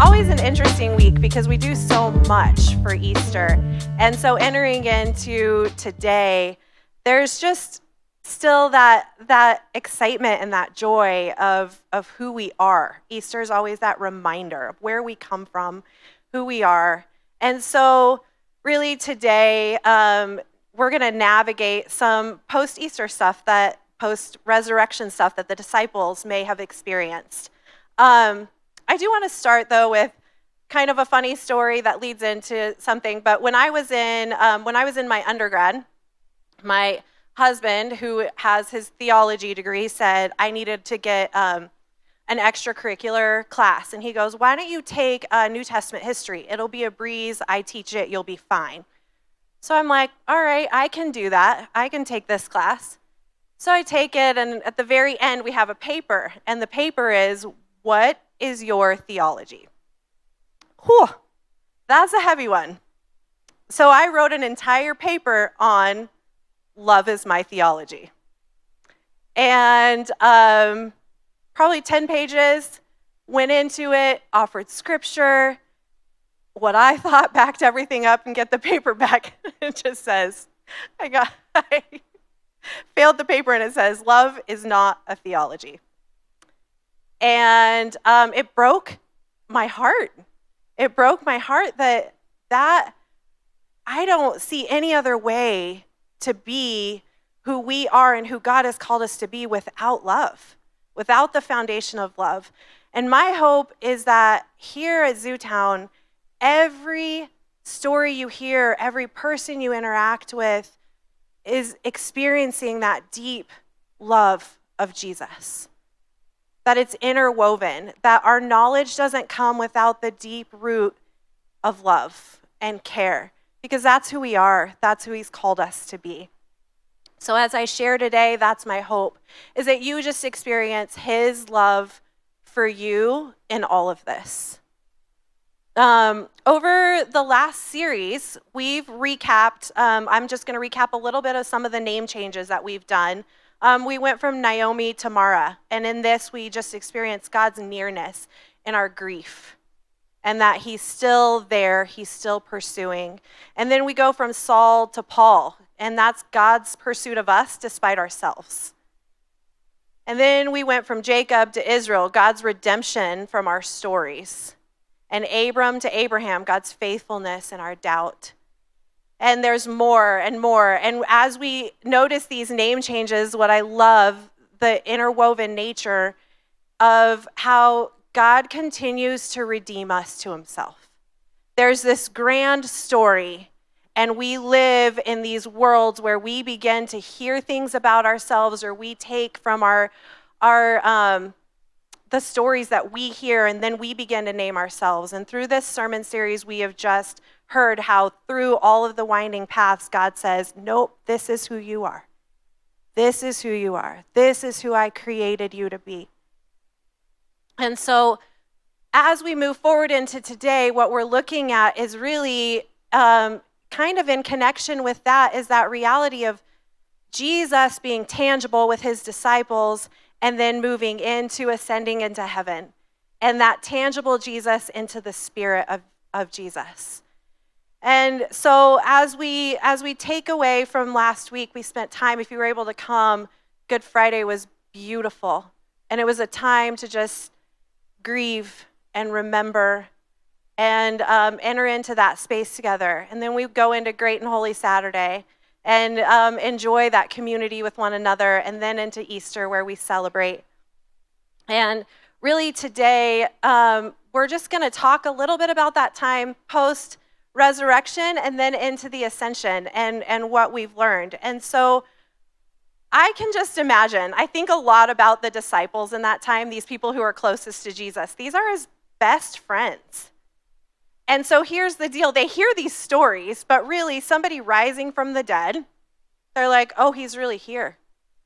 always an interesting week because we do so much for Easter. And so entering into today, there's just still that excitement and that joy of who we are. Easter is always that reminder of where we come from, who we are. And so really today, we're going to navigate some post-Easter stuff, that post-resurrection stuff that the disciples may have experienced. I do want to start, though, with kind of a funny story that leads into something. But when I was in my undergrad, my husband, who has his theology degree, said I needed to get an extracurricular class. And he goes, why don't you take New Testament history? It'll be a breeze. I teach it. You'll be fine. So I'm like, all right, I can do that. I can take this class. So I take it, and at the very end, we have a paper. And the paper is, what is your theology? Whew, that's a heavy one. So I wrote an entire paper on love is my theology. And probably 10 pages, went into it, offered scripture, what I thought, backed everything up, and get the paper back. It just says, I failed the paper, and it says, love is not a theology. And it broke my heart. It broke my heart that I don't see any other way to be who we are and who God has called us to be without love, without the foundation of love. And my hope is that here at Zootown, every story you hear, every person you interact with is experiencing that deep love of Jesus. That it's interwoven, that our knowledge doesn't come without the deep root of love and care, because that's who we are. That's who he's called us to be. So as I share today, that's my hope, is that you just experience his love for you in all of this. Over the last series, we've recapped, I'm just going to recap a little bit of some of the name changes that we've done. We went from Naomi to Mara, and in this, we just experienced God's nearness in our grief, and that he's still there, he's still pursuing. And then we go from Saul to Paul, and that's God's pursuit of us despite ourselves. And then we went from Jacob to Israel, God's redemption from our stories. And Abram to Abraham, God's faithfulness in our doubt. And there's more and more. And as we notice these name changes, what I love, the interwoven nature of how God continues to redeem us to himself. There's this grand story, and we live in these worlds where we begin to hear things about ourselves, or we take from the stories that we hear, and then we begin to name ourselves. And through this sermon series, we have just heard how through all of the winding paths, God says, nope, this is who you are. This is who you are. This is who I created you to be. And so as we move forward into today, what we're looking at is really kind of in connection with that, is that reality of Jesus being tangible with his disciples and then moving into ascending into heaven, and that tangible Jesus into the spirit of Jesus. And so as we take away from last week, we spent time, if you were able to come, Good Friday was beautiful. And it was a time to just grieve and remember and enter into that space together. And then we go into Great and Holy Saturday and enjoy that community with one another, and then into Easter where we celebrate. And really today, we're just going to talk a little bit about that time post-resurrection and then into the ascension and what we've learned. And so I can just imagine, I think a lot about the disciples in that time, these people who are closest to Jesus. These are his best friends. And so here's the deal. They hear these stories, but really somebody rising from the dead, they're like, oh, he's really here.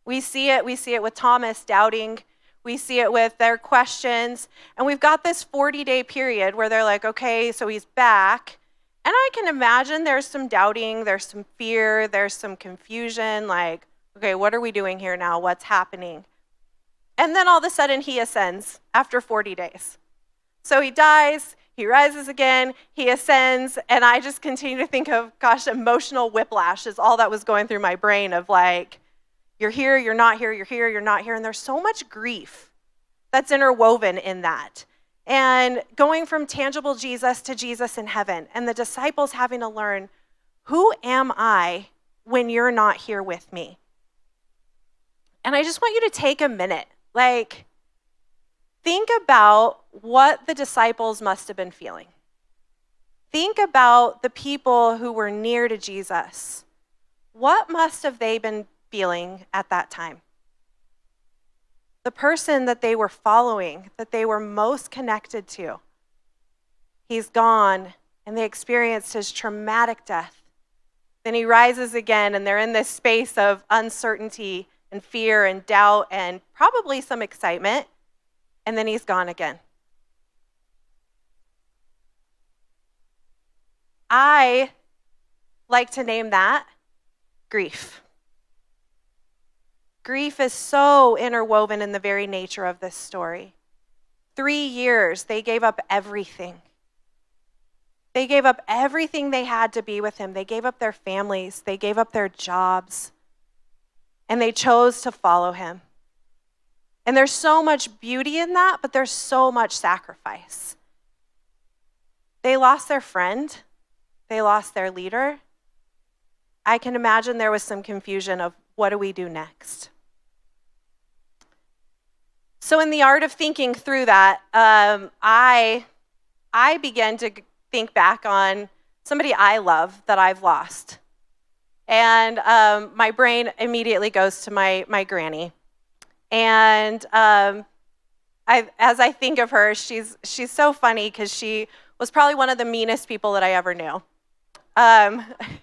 We see it with Thomas doubting. We see it with their questions. And we've got this 40-day period where they're like, okay, so he's back. And I can imagine there's some doubting, there's some fear, there's some confusion, like, okay, what are we doing here now? What's happening? And then all of a sudden he ascends after 40 days. So he dies, he rises again, he ascends, and I just continue to think of, gosh, emotional whiplash is all that was going through my brain of like, you're here, you're not here, you're here, you're not here, and there's so much grief that's interwoven in that. And going from tangible Jesus to Jesus in heaven, and the disciples having to learn, who am I when you're not here with me? And I just want you to take a minute, like, think about what the disciples must have been feeling. Think about the people who were near to Jesus. What must have they been feeling at that time? The person that they were following, that they were most connected to, he's gone, and they experienced his traumatic death. Then he rises again, and they're in this space of uncertainty and fear and doubt and probably some excitement, and then he's gone again. I like to name that grief. Grief is so interwoven in the very nature of this story. 3 years, they gave up everything. They gave up everything they had to be with him. They gave up their families. They gave up their jobs. And they chose to follow him. And there's so much beauty in that, but there's so much sacrifice. They lost their friend. They lost their leader. I can imagine there was some confusion of what do we do next? So in the art of thinking through that, I began to think back on somebody I love that I've lost. And my brain immediately goes to my granny. And as I think of her, she's so funny because she was probably one of the meanest people that I ever knew.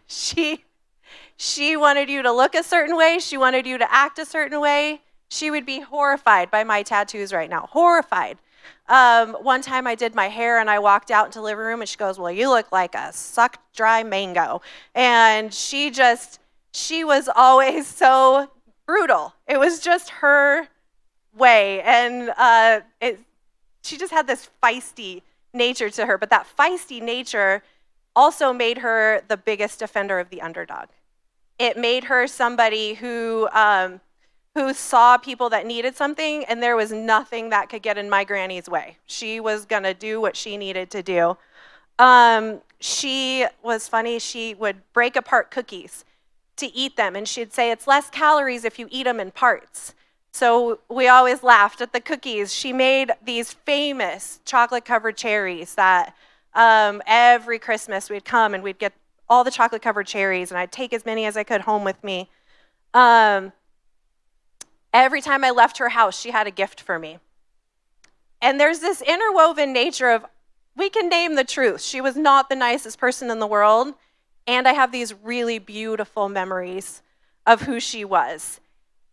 She wanted you to look a certain way. She wanted you to act a certain way. She would be horrified by my tattoos right now. Horrified. One time I did my hair and I walked out into the living room and she goes, well, you look like a sucked dry mango. And she was always so brutal. It was just her way. And she just had this feisty nature to her. But that feisty nature also made her the biggest defender of the underdog. It made her somebody who saw people that needed something, and there was nothing that could get in my granny's way. She was going to do what she needed to do. She was funny. She would break apart cookies to eat them, and she'd say, it's less calories if you eat them in parts. So we always laughed at the cookies. She made these famous chocolate-covered cherries that every Christmas we'd come and we'd get all the chocolate-covered cherries, and I'd take as many as I could home with me. Every time I left her house, she had a gift for me. And there's this interwoven nature of, we can name the truth. She was not the nicest person in the world, and I have these really beautiful memories of who she was.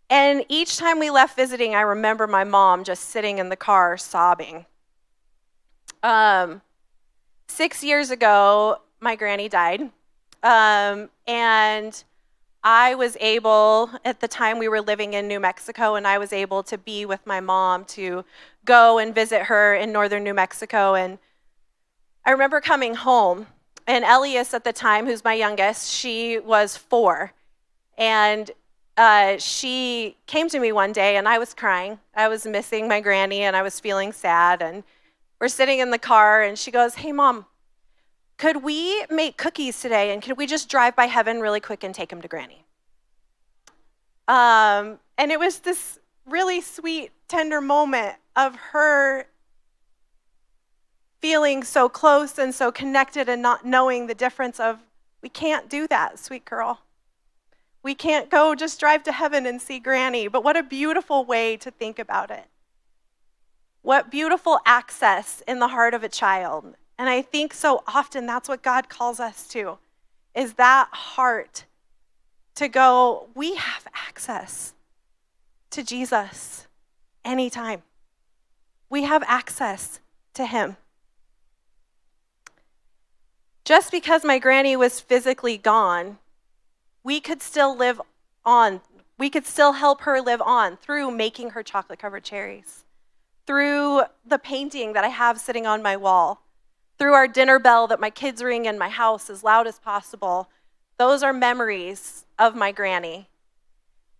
And each time we left visiting, I remember my mom just sitting in the car sobbing. 6 years ago, my granny died. And I was able, at the time we were living in New Mexico, and I was able to be with my mom to go and visit her in northern New Mexico. And I remember coming home, and Elias at the time, who's my youngest, she was 4. And she came to me one day, and I was crying. I was missing my granny, and I was feeling sad. And we're sitting in the car, and she goes, hey, Mom, could we make cookies today, and could we just drive by Heaven really quick and take them to Granny? And it was this really sweet, tender moment of her feeling so close and so connected and not knowing the difference of, we can't do that, sweet girl. We can't go just drive to heaven and see Granny, but what a beautiful way to think about it. What beautiful access in the heart of a child. And I think so often that's what God calls us to, is that heart to go, we have access to Jesus anytime. We have access to him. Just because my granny was physically gone, we could still live on. We could still help her live on through making her chocolate-covered cherries, through the painting that I have sitting on my wall, through our dinner bell that my kids ring in my house as loud as possible. Those are memories of my granny.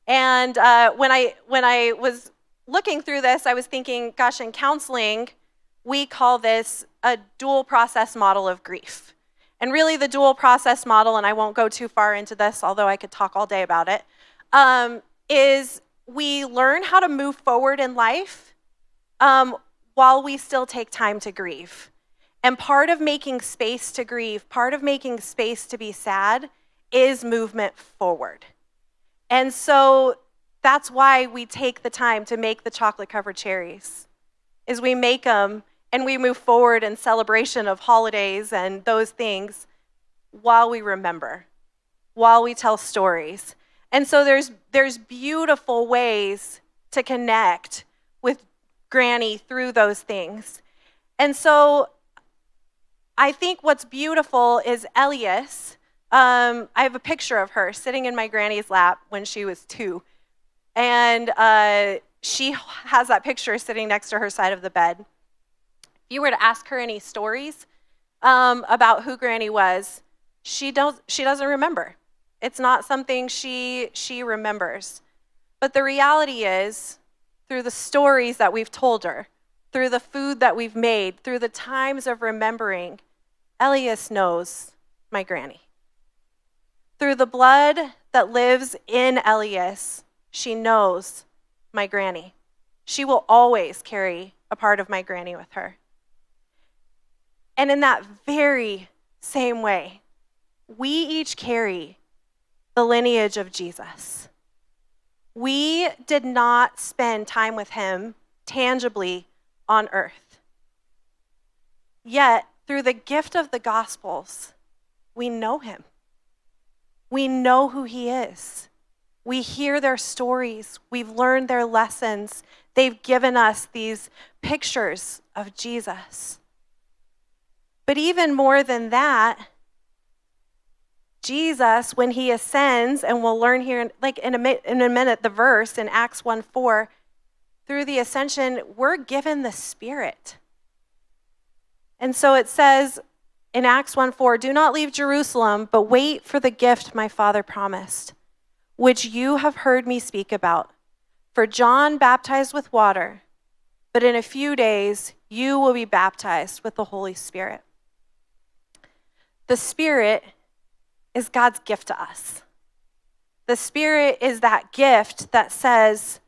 And when I was looking through this, I was thinking, gosh, in counseling, we call this a dual process model of grief. And really the dual process model, and I won't go too far into this, although I could talk all day about it, is we learn how to move forward in life while we still take time to grieve. And part of making space to grieve, part of making space to be sad, is movement forward. And so that's why we take the time to make the chocolate-covered cherries, is we make them and we move forward in celebration of holidays and those things while we remember, while we tell stories. And so there's beautiful ways to connect with Granny through those things. And so I think what's beautiful is Elias. I have a picture of her sitting in my granny's lap when she was 2. And she has that picture sitting next to her side of the bed. If you were to ask her any stories about who Granny was, she doesn't remember. It's not something she remembers. But the reality is, through the stories that we've told her, through the food that we've made, through the times of remembering, Elias knows my granny. Through the blood that lives in Elias, she knows my granny. She will always carry a part of my granny with her. And in that very same way, we each carry the lineage of Jesus. We did not spend time with him tangibly on earth. Yet, through the gift of the Gospels, we know him. We know who he is. We hear their stories. We've learned their lessons. They've given us these pictures of Jesus. But even more than that, Jesus, when he ascends, and we'll learn here in a minute the verse in Acts 1:4, through the ascension, we're given the Spirit. And so it says in Acts 1:4, "Do not leave Jerusalem, but wait for the gift my Father promised, which you have heard me speak about. For John baptized with water, but in a few days you will be baptized with the Holy Spirit." The Spirit is God's gift to us. The Spirit is that gift that says,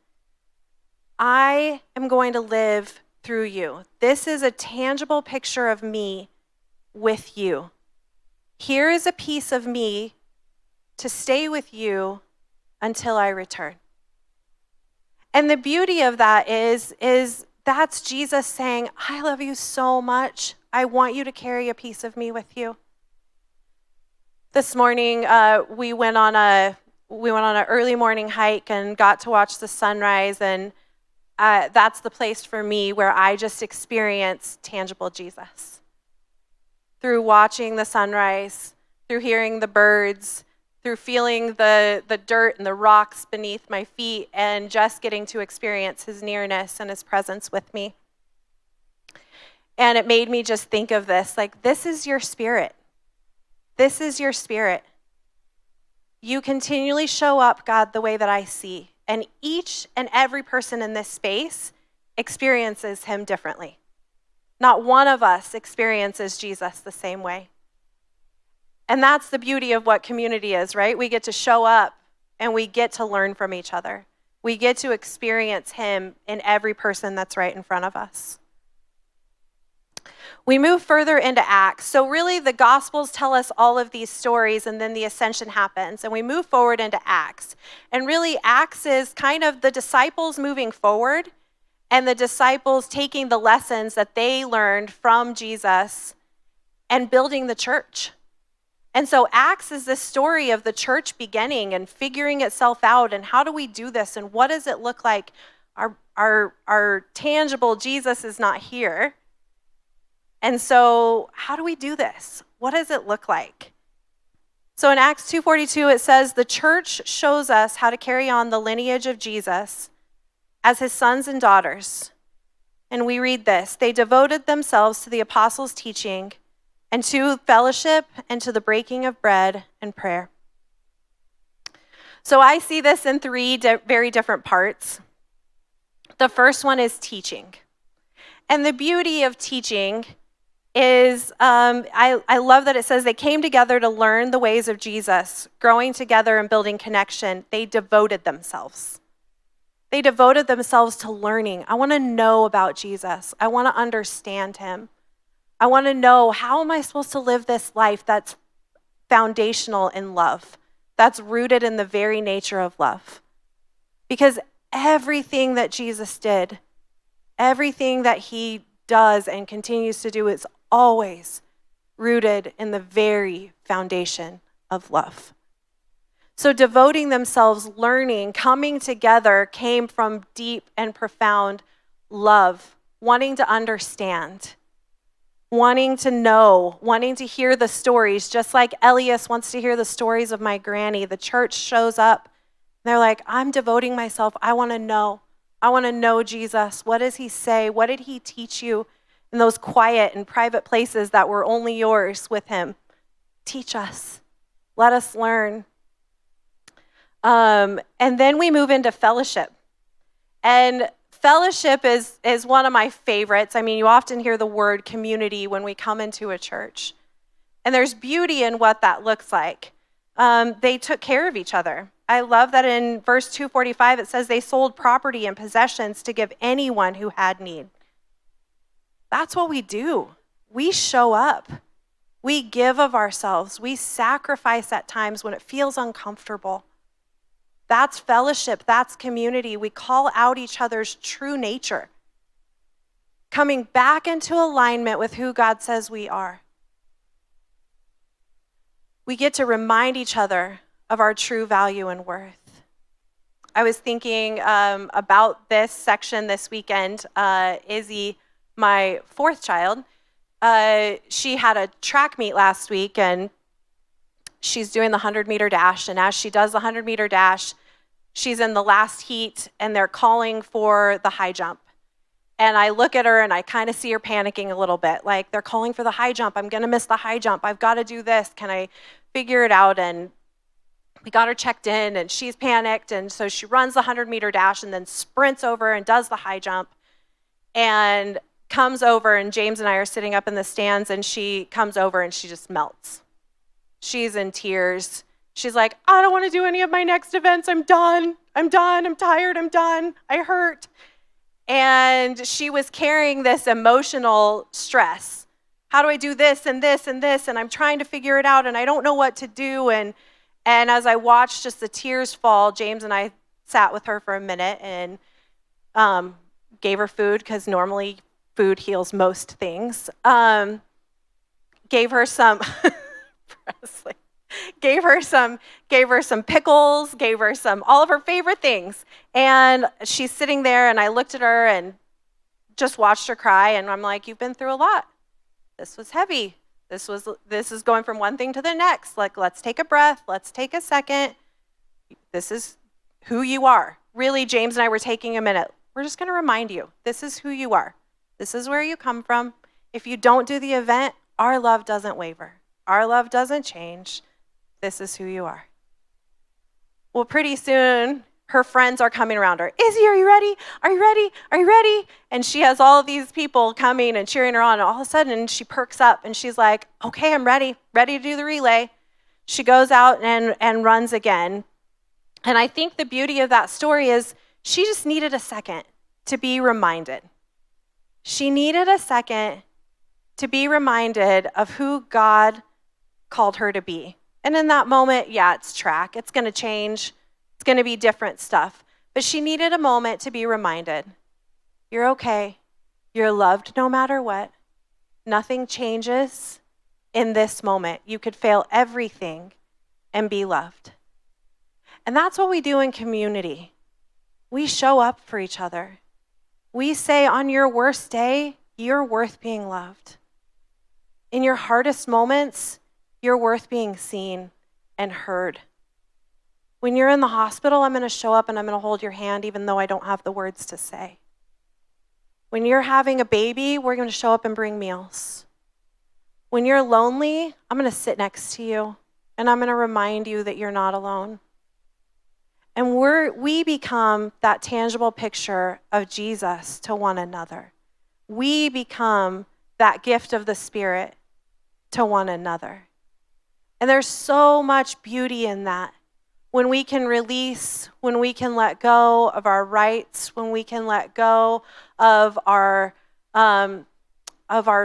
I am going to live through you. This is a tangible picture of me with you. Here is a piece of me to stay with you until I return. And the beauty of that is that's Jesus saying, I love you so much. I want you to carry a piece of me with you. This morning, we went on an early morning hike and got to watch the sunrise, and that's the place for me where I just experience tangible Jesus. Through watching the sunrise, through hearing the birds, through feeling the dirt and the rocks beneath my feet, and just getting to experience his nearness and his presence with me. And it made me just think of this, like, this is your Spirit. This is your Spirit. You continually show up, God, the way that I see. And each and every person in this space experiences him differently. Not one of us experiences Jesus the same way. And that's the beauty of what community is, right? We get to show up and we get to learn from each other. We get to experience him in every person that's right in front of us. We move further into Acts. So really the Gospels tell us all of these stories, and then the ascension happens, and we move forward into Acts. And really Acts is kind of the disciples moving forward and the disciples taking the lessons that they learned from Jesus and building the church. And so Acts is this story of the church beginning and figuring itself out, and how do we do this, and what does it look like? Our tangible Jesus is not here. And so how do we do this? What does it look like? So in Acts 2:42, it says, the church shows us how to carry on the lineage of Jesus as his sons and daughters. And we read this: they devoted themselves to the apostles' teaching and to fellowship and to the breaking of bread and prayer. So I see this in three very different parts. The first one is teaching. And the beauty of teaching is, I love that it says they came together to learn the ways of Jesus, growing together and building connection. They devoted themselves. They devoted themselves to learning. I want to know about Jesus. I want to understand him. I want to know, how am I supposed to live this life that's foundational in love, that's rooted in the very nature of love? Because everything that Jesus did, everything that he does and continues to do is always rooted in the very foundation of love. So devoting themselves, learning, coming together came from deep and profound love, wanting to understand, wanting to know, wanting to hear the stories. Just like Elias wants to hear the stories of my granny, the church shows up. They're like, I'm devoting myself. I want to know. I want to know Jesus. What does he say? What did he teach you in those quiet and private places that were only yours with him? Teach us. Let us learn. And then we move into fellowship. And fellowship is one of my favorites. I mean, you often hear the word community when we come into a church. And there's beauty in what that looks like. They took care of each other. I love that in verse 245, it says they sold property and possessions to give anyone who had need. That's what we do. We show up. We give of ourselves. We sacrifice at times when it feels uncomfortable. That's fellowship. That's community. We call out each other's true nature, coming back into alignment with who God says we are. We get to remind each other of our true value and worth. I was thinking about this section this weekend. Izzy, my fourth child, she had a track meet last week, and she's doing the 100-meter dash. And as she does the 100-meter dash, she's in the last heat, and they're calling for the high jump. And I look at her, and I kind of see her panicking a little bit. Like, they're calling for the high jump. I'm going to miss the high jump. I've got to do this. Can I figure it out? And we got her checked in, and she's panicked. And so she runs the 100-meter dash and then sprints over and does the high jump and comes over. And James and I are sitting up in the stands, and she comes over and she just melts. She's in tears. She's like, I don't want to do any of my next events. I'm done. I'm tired. I'm done. I hurt. And she was carrying this emotional stress. How do I do this and this and this? And I'm trying to figure it out, and I don't know what to do. And as I watched just the tears fall, James and I sat with her for a minute and gave her food, because normally food heals most things. Gave her some Presley. Gave her some pickles, gave her all of her favorite things. And she's sitting there, and I looked at her and just watched her cry, and I'm like, you've been through a lot. This was heavy. This is going from one thing to the next. Like, let's take a breath. Let's take a second. This is who you are. Really, James and I were taking a minute. We're just going to remind you, this is who you are. This is where you come from. If you don't do the event, our love doesn't waver. Our love doesn't change. This is who you are. Well, pretty soon, her friends are coming around her. Izzy, are you ready? Are you ready? Are you ready? And she has all of these people coming and cheering her on. And all of a sudden, she perks up, and she's like, okay, I'm ready to do the relay. She goes out and runs again. And I think the beauty of that story is she just needed a second to be reminded. She needed a second to be reminded of who God called her to be. And in that moment, yeah, it's track. It's going to change. It's going to be different stuff. But she needed a moment to be reminded. You're okay. You're loved no matter what. Nothing changes in this moment. You could fail everything and be loved. And that's what we do in community. We show up for each other. We say on your worst day, you're worth being loved. In your hardest moments, you're worth being seen and heard. When you're in the hospital, I'm going to show up and I'm going to hold your hand even though I don't have the words to say. When you're having a baby, we're going to show up and bring meals. When you're lonely, I'm going to sit next to you, and I'm going to remind you that you're not alone. And we become that tangible picture of Jesus to one another. We become that gift of the Spirit to one another. And there's so much beauty in that. When we can release, when we can let go of our rights, when we can let go of our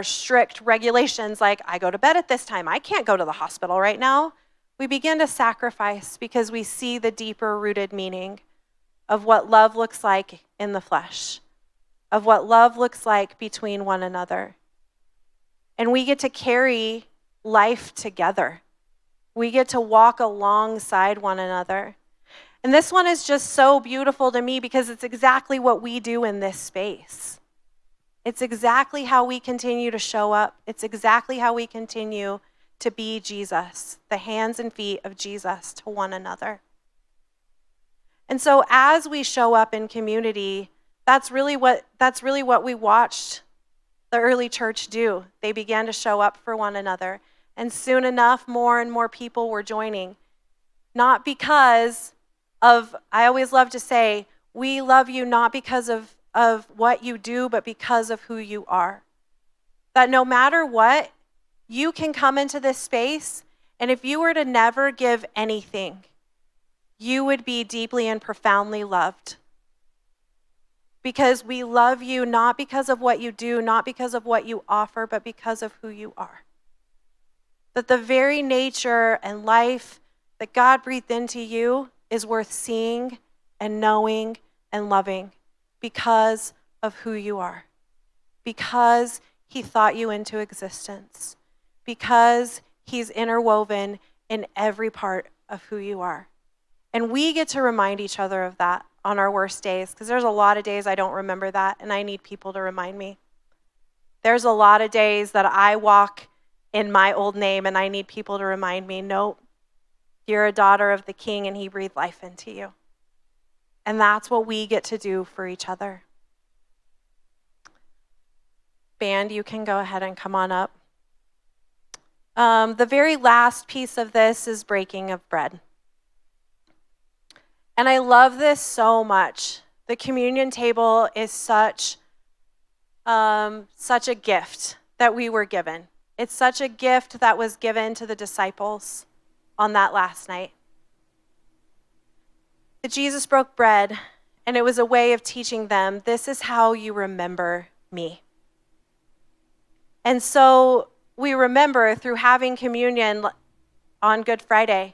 strict regulations, like I go to bed at this time, I can't go to the hospital right now. We begin to sacrifice because we see the deeper rooted meaning of what love looks like in the flesh, of what love looks like between one another. And we get to carry life together. We get to walk alongside one another. And this one is just so beautiful to me because it's exactly what we do in this space. It's exactly how we continue to show up. It's exactly how we continue to be Jesus, the hands and feet of Jesus to one another. And so as we show up in community, that's really what we watched the early church do. They began to show up for one another. And soon enough, more and more people were joining. Not because of, I always love to say, we love you not because of what you do, but because of who you are. That no matter what, you can come into this space, and if you were to never give anything, you would be deeply and profoundly loved. Because we love you not because of what you do, not because of what you offer, but because of who you are. That the very nature and life that God breathed into you is worth seeing and knowing and loving because of who you are. Because he thought you into existence. Because he's interwoven in every part of who you are. And we get to remind each other of that on our worst days, because there's a lot of days I don't remember that, and I need people to remind me. There's a lot of days that I walk in my old name, and I need people to remind me, nope, you're a daughter of the King, and he breathed life into you. And that's what we get to do for each other. Band, you can go ahead and come on up. The very last piece of this is breaking of bread. And I love this so much. The communion table is such a gift that we were given. It's such a gift that was given to the disciples on that last night. That Jesus broke bread, and it was a way of teaching them, this is how you remember me. And so we remember through having communion on Good Friday,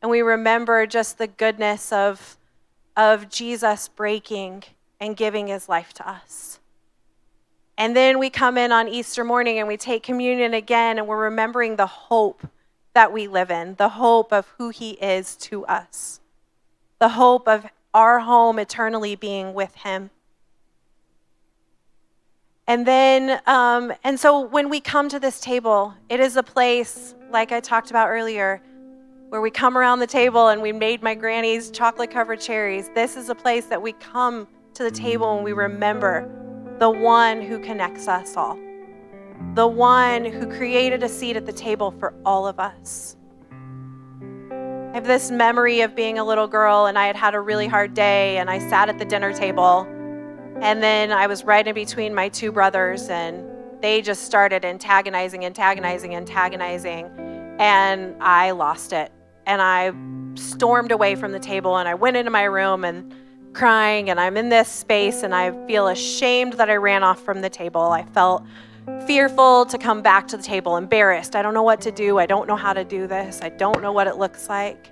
and we remember just the goodness of Jesus breaking and giving his life to us. And then we come in on Easter morning and we take communion again, and we're remembering the hope that we live in, the hope of who he is to us, the hope of our home eternally being with him. And then, and so when we come to this table, it is a place, like I talked about earlier, where we come around the table and we made my granny's chocolate-covered cherries. This is a place that we come to the table and we remember the one who connects us all, the one who created a seat at the table for all of us. I have this memory of being a little girl, and I had had a really hard day, and I sat at the dinner table, and then I was right in between my two brothers, and they just started antagonizing, and I lost it. And I stormed away from the table, and I went into my room and crying, and I'm in this space, and I feel ashamed that I ran off from the table. I felt fearful to come back to the table, embarrassed. I don't know what to do. I don't know how to do this. I don't know what it looks like.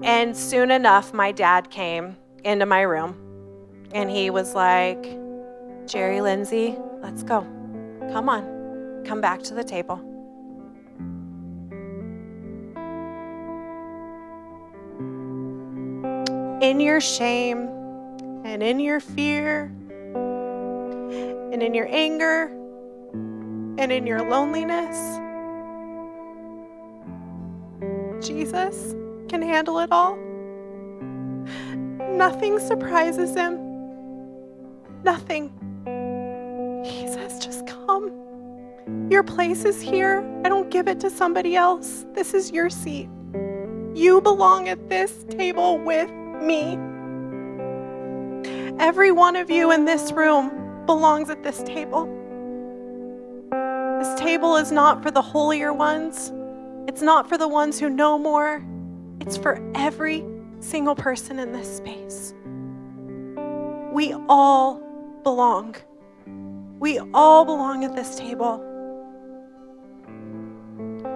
And soon enough, my dad came into my room, and he was like, Jerry, Lindsay, let's go. Come on, come back to the table. In your shame and in your fear and in your anger and in your loneliness, Jesus can handle it all. Nothing surprises him. nothing. He says, just come. Your place is here. I don't give it to somebody else. This is your seat. You belong at this table with me. Every one of you in this room belongs at this table. This table is not for the holier ones. It's not for the ones who know more. It's for every single person in this space. We all belong. We all belong at this table,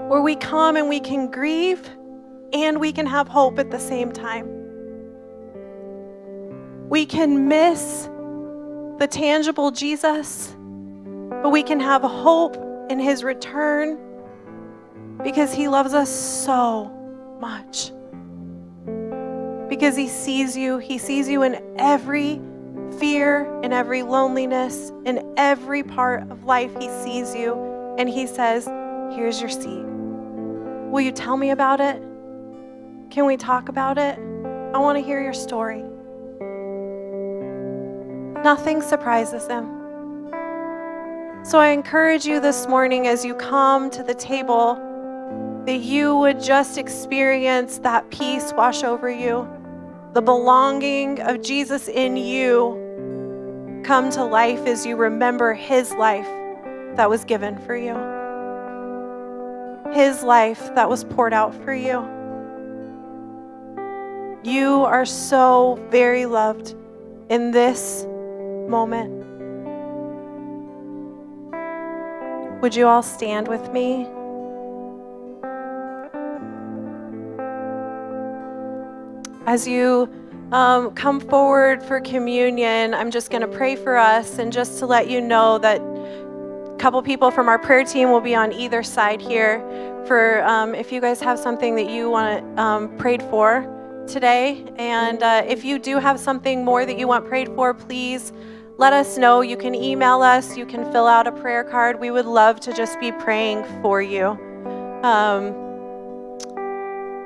where we come and we can grieve and we can have hope at the same time. We can miss the tangible Jesus, but we can have hope in his return because he loves us so much. Because he sees you in every fear, in every loneliness, in every part of life. He sees you and he says, here's your seat. Will you tell me about it? Can we talk about it? I want to hear your story. Nothing surprises him. So I encourage you this morning as you come to the table that you would just experience that peace wash over you, the belonging of Jesus in you come to life as you remember his life that was given for you, his life that was poured out for you. You are so very loved in this moment. Would you all stand with me? As you come forward for communion, I'm just going to pray for us, and just to let you know that a couple people from our prayer team will be on either side here for if you guys have something that you want prayed for today. And if you do have something more that you want prayed for, please let us know. You can email us. You can fill out a prayer card. We would love to just be praying for you.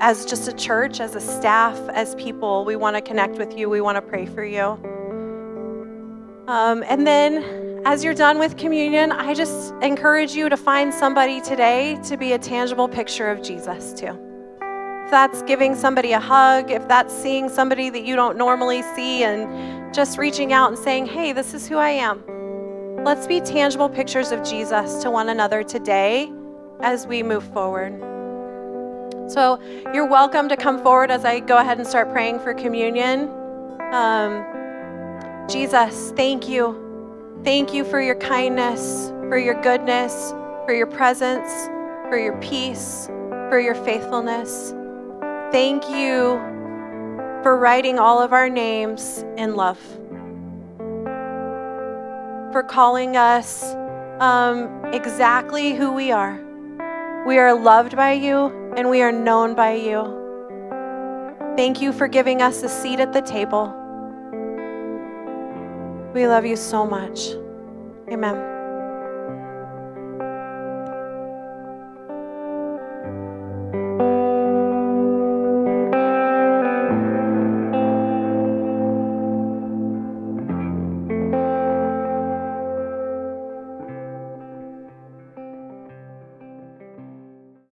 As just a church, as a staff, as people, we want to connect with you. We want to pray for you. And then as you're done with communion, I just encourage you to find somebody today to be a tangible picture of Jesus too. If that's giving somebody a hug, if that's seeing somebody that you don't normally see and just reaching out and saying, hey, this is who I am. Let's be tangible pictures of Jesus to one another today as we move forward. So you're welcome to come forward as I go ahead and start praying for communion. Jesus, thank you. Thank you for your kindness, for your goodness, for your presence, for your peace, for your faithfulness. Thank you for writing all of our names in love, for calling us exactly who we are. We are loved by you and we are known by you. Thank you for giving us a seat at the table. We love you so much. Amen.